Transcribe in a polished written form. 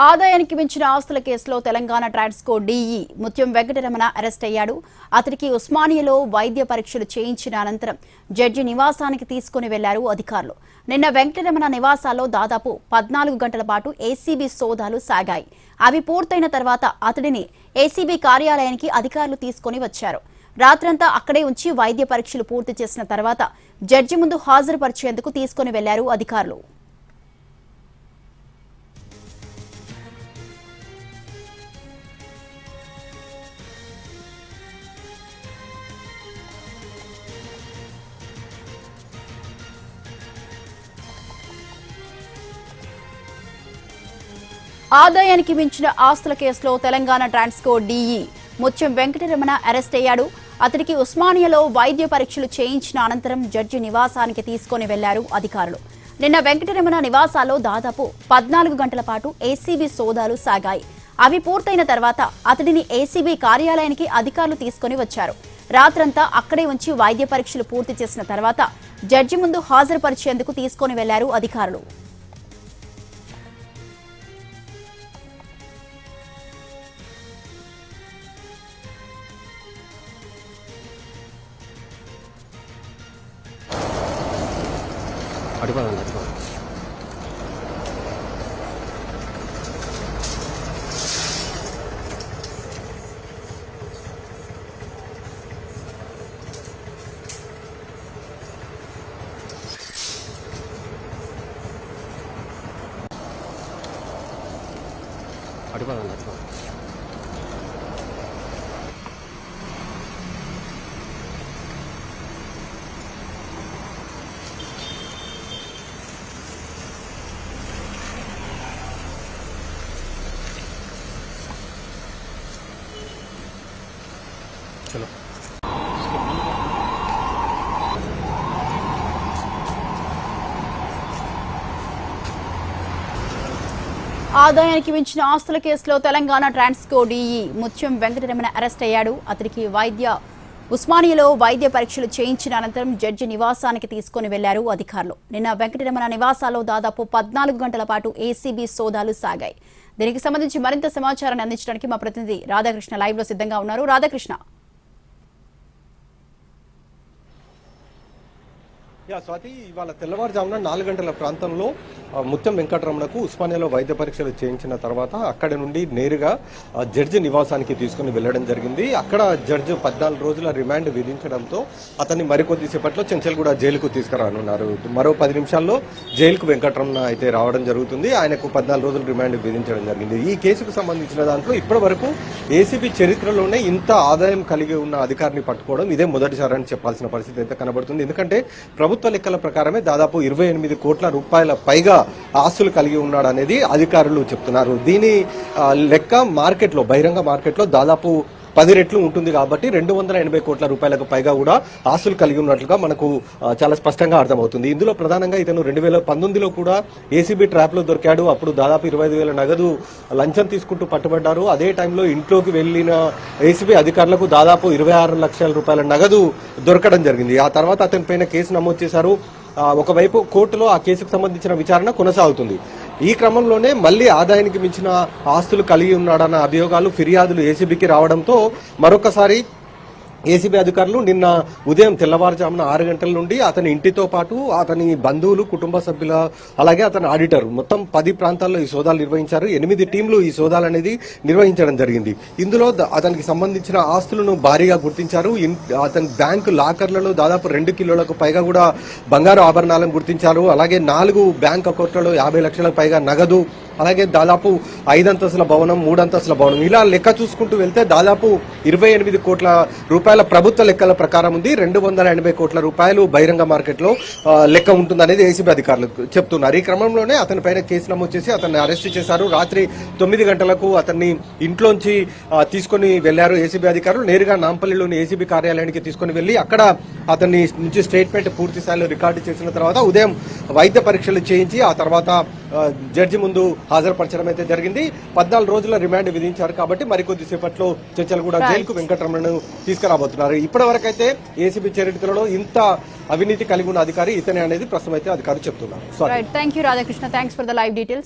ఆదాయానికి మించిన ఆస్తుల కేసులో తెలంగాణ ట్రాన్స్కో డీఈ ముత్యం వెంకటరమణ అరెస్ట్ అయ్యాడు. అతడికి ఉస్మానియాలో వైద్య పరీక్షలు చేయించిన అనంతరం జడ్జి నివాసానికి తీసుకుని వెళ్లారు అధికారులు. నిన్న వెంకటరమణ నివాసాల్లో దాదాపు 14 గంటల పాటు ఏసీబీ సోదాలు సాగాయి. అవి పూర్తయిన తర్వాత అతడిని ఏసీబీ కార్యాలయానికి అధికారులు తీసుకుని వచ్చారు. రాత్రంతా అక్కడే ఉంచి వైద్య పరీక్షలు పూర్తి చేసిన తర్వాత జడ్జి ముందు హాజరుపరిచేందుకు తీసుకుని వెళ్లారు అధికారులు. ఆదాయానికి మించిన ఆస్తుల కేసులో తెలంగాణ ట్రాన్స్కో డీఈ ముత్యం వెంకటరమణ అరెస్ట్ అయ్యాడు. అతడికి ఉస్మానియాలో వైద్య పరీక్షలు చేయించిన అనంతరం జడ్జి నివాసానికి తీసుకుని వెళ్లారు అధికారులు. నిన్న వెంకటరమణ నివాసాల్లో దాదాపు 14 గంటల పాటు ఏసీబీ సోదాలు సాగాయి. అవి పూర్తయిన తర్వాత అతడిని ఏసీబీ కార్యాలయానికి అధికారులు తీసుకుని వచ్చారు. రాత్రంతా అక్కడే ఉంచి వైద్య పరీక్షలు పూర్తి చేసిన తర్వాత జడ్జి ముందు హాజరుపరిచేందుకు తీసుకుని వెళ్లారు అధికారులు. चलो ఆదాయానికి మించిన ఆస్తుల కేసులో తెలంగాణ ట్రాన్స్కో డీఈ ముత్యం వెంకటరమణ అరెస్ట్ అయ్యాడు. అతడికి ఉస్మానియాలో వైద్య పరీక్షలు చేయించిన అనంతరం జడ్జి నివాసానికి తీసుకుని వెళ్లారు అధికారులు. నిన్న వెంకటరమణ నివాసాల్లో దాదాపు 14 గంటల పాటు ఏసీబీ సోదాలు సాగాయి. దీనికి సంబంధించి మరింత సమాచారాన్ని అందించడానికి మా ప్రతినిధి రాధాకృష్ణ లైవ్ లో సిద్ధంగా ఉన్నారు. రాధాకృష్ణ, స్వాతి, ఇవాళ తెల్లవారుజామున 4 గంటల ప్రాంతంలో ముత్యం వెంకటరమణకు ఉస్మానియాలో వైద్య పరీక్షలు చేయించిన తర్వాత అక్కడి నుండి నేరుగా జడ్జి నివాసానికి తీసుకుని వెళ్లడం జరిగింది. అక్కడ జడ్జి 14 రోజుల రిమాండ్ విధించడంతో అతన్ని మరికొద్దిసేపట్లో చెంచల్గూడ జైలుకు తీసుకురానున్నారు. మరో 10 నిమిషాల్లో జైలుకు వెంకటరమణ అయితే రావడం జరుగుతుంది. ఆయనకు 14 రోజులు రిమాండ్ విధించడం జరిగింది. ఈ కేసుకు సంబంధించిన దాంట్లో ఇప్పటి వరకు ఏసీబీ చరిత్రలోనే ఇంత ఆదాయం కలిగి ఉన్న అధికారిని పట్టుకోవడం ఇదే మొదటిసారని చెప్పాల్సిన పరిస్థితి అయితే కనబడుతుంది. ఎందుకంటే ప్రభుత్వ లెక్కల ప్రకారమే దాదాపు 28 కోట్ల రూపాయల పైగా ఆస్తులు కలిగి ఉన్నాడనేది అధికారులు చెప్తున్నారు. దీని లెక్క మార్కెట్లో, బహిరంగ మార్కెట్లో దాదాపు 10 రెట్లు ఉంటుంది. కాబట్టి 280 కోట్ల రూపాయలకు పైగా కూడా ఆస్తులు కలిగి ఉన్నట్లుగా మనకు చాలా స్పష్టంగా అర్థమవుతుంది. ఇందులో ప్రధానంగా ఇతను 2019లో కూడా ఏసీబీ ట్రాప్ లో దొరికాడు. అప్పుడు దాదాపు 25,000 నగదు లంచం తీసుకుంటూ పట్టుబడ్డారు. అదే టైంలో ఇంట్లోకి వెళ్లిన ఏసీబీ అధికారులకు దాదాపు 26 లక్షల రూపాయల నగదు దొరకడం జరిగింది. ఆ తర్వాత అతని పైన కేసు నమోదు చేశారు. ఒకవైపు కోర్టులో ఆ కేసుకు సంబంధించిన విచారణ కొనసాగుతుంది. ఈ క్రమంలోనే మళ్లీ ఆదాయానికి మించిన ఆస్తులు కలిగి ఉన్నాడన్న అభియోగాలు, ఫిర్యాదులు ఏసీబీకి రావడంతో మరొకసారి ఏసీబీ అధికారులు నిన్న ఉదయం తెల్లవారుజామున 6 గంటల నుండి అతని ఇంటితో పాటు అతని బంధువులు, కుటుంబ సభ్యుల, అలాగే అతని ఆడిటర్ మొత్తం 10 ప్రాంతాల్లో ఈ సోదాలు నిర్వహించారు. 8 టీంలు ఈ సోదాలు అనేది నిర్వహించడం జరిగింది. ఇందులో అతనికి సంబంధించిన ఆస్తులను భారీగా గుర్తించారు. అతని బ్యాంకు లాకర్లలో దాదాపు 2 కిలోలకు పైగా కూడా బంగారు ఆభరణాలను గుర్తించారు. అలాగే 4 బ్యాంక్ అకౌంట్లలో 50 లక్షలకు పైగా నగదు, అలాగే దాదాపు 5 అంతస్తుల భవనం, 3 అంతస్తుల భవనం, ఇలా లెక్క చూసుకుంటూ వెళ్తే దాదాపు 28 కోట్ల రూపాయల ప్రభుత్వ లెక్కల ప్రకారం ఉంది. 280 కోట్ల రూపాయలు బహిరంగ మార్కెట్లో లెక్క ఉంటుందనేది ఏసీబీ అధికారులు చెప్తున్నారు. ఈ క్రమంలోనే అతని పైన కేసు నమోదు చేసి అతన్ని అరెస్ట్ చేశారు. రాత్రి 9 గంటలకు అతన్ని ఇంట్లోంచి తీసుకుని వెళ్లారు ఏసీబీ అధికారులు. నేరుగా నాంపల్లిలోని ఏసీబీ కార్యాలయానికి తీసుకుని వెళ్లి అక్కడ అతన్ని నుంచి స్టేట్మెంట్ పూర్తి స్థాయిలో రికార్డు చేసిన తర్వాత ఉదయం వైద్య పరీక్షలు చేయించి ఆ తర్వాత జడ్జి ముందు హాజరుపరచడం అయితే జరిగింది. 14 రోజుల రిమాండ్ విధించారు. కాబట్టి మరికొద్దిసేపట్లో చెంచల్గూడ జైలుకు వెంకటరమణను తీసుకురాబోతున్నారు. ఇప్పటివరకైతే ఏసీబీ చరిత్రలో ఇంత అవినీతి కలిగి ఉన్న అధికారి ఇతనే అనేది ప్రస్తుతం అయితే అధికారులు చెప్తున్నారు. Thank you Radhakrishna, thanks for the live details.